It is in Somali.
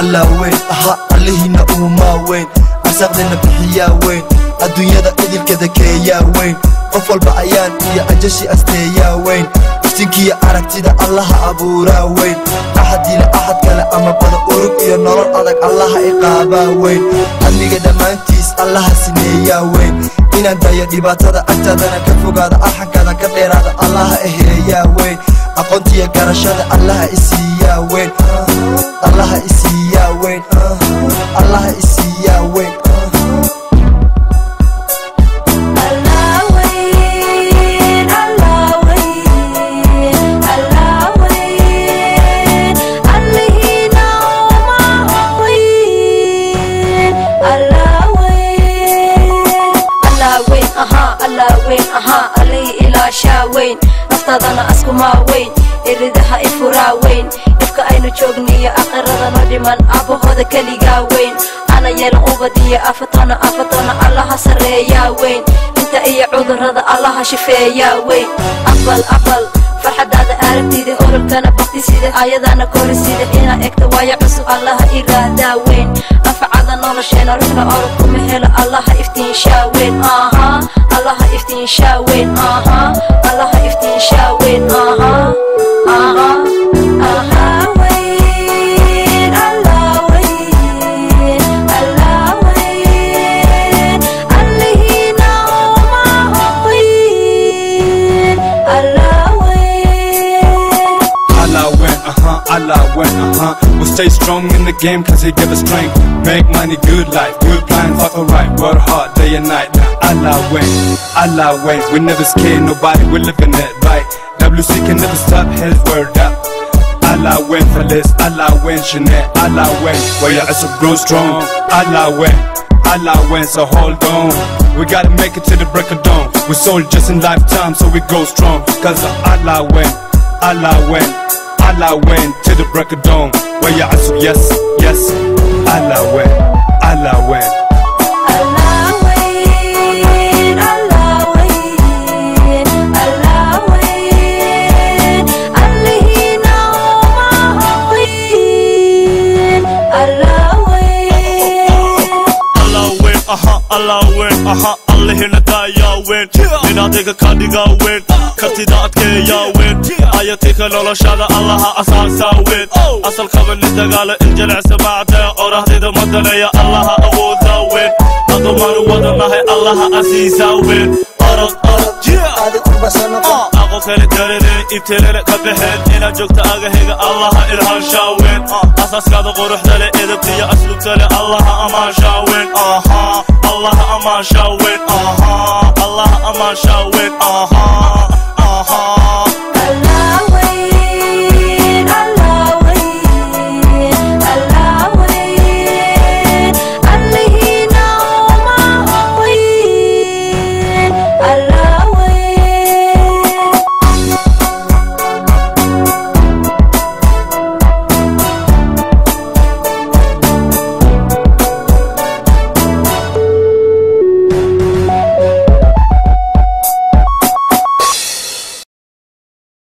الله وين علينا وما وين عساقنا بحيا وين الدنيا ذا إذن كذا كيا وين قفل بعيان يا أجشي أستيا وين افتنكي يا عرقتي ذا الله أبورا وين أحد إلى أحد كلا أما بدا أورك يا نور أدك الله إقابا وين أني قد ما انتيس الله سنيا وين إن أنت يا ديبات هذا أجدنا كفوق هذا أحك هذا كبير هذا الله إهيا وين أقنتي يا كرش هذا الله إسيا وين الله إسيا وين الله إسيا وين علي إلى شاوين نفتضنا أسكما وين إردها إفرا وين يبقى أين تشوقني أقرضنا دمان أبو هذا كليقا وين أنا يلا أبدي أفتنا الله سريا وين أنت إيا عذر هذا الله شفيا وين أقبل فرحد هذا أرتي ذي أورل كان بقتي سيدي أيضا كوري سيدي إنا إكتوايا عسو الله إرادا وين أفعادا نولشينا رفنا أوركم هلا الله إفتين شاوين الله إفتين شاوين الله إفتين شاوين وين الله وين الله وين اللي هنا وما وين الله Allah win, We'll stay strong in the game cause he give us strength. Make money, good life, good plan, fuck alright. Work hard day and night. Allah win, we never scare nobody, we living it right. WC can never stop his word up. Allah win for this, Allah win, Chanel, Allah win. Where your ass will grow strong. Allah win, so hold on. We gotta make it to the break of dawn. We sold just in lifetime, so we go strong. Cause Allah win, Allah win to the break of dawn. Where your ass, yes, Allah win, Allah win. Allah win, Allah win, Allah win. Allihina ma win, Allah win. Allah win, Allihina daya win. Ninadega kadiga win, kartida adkeya win. ayatika noloshada allaha asaasa win. asal qaban lidagaala iljalac samaacda orahdayda madanaya allaha awooda win. adomaan wadanahay allaha asiisa win. aqo kale garane ibtelele ka baxeen inaad joogta agahayga allaha ilhaanshaa win. asaaskaada quruxda le edabtiya asluubta le allaha amaanshaa win. allaha amaanshaa win. allaha amaanshaa win.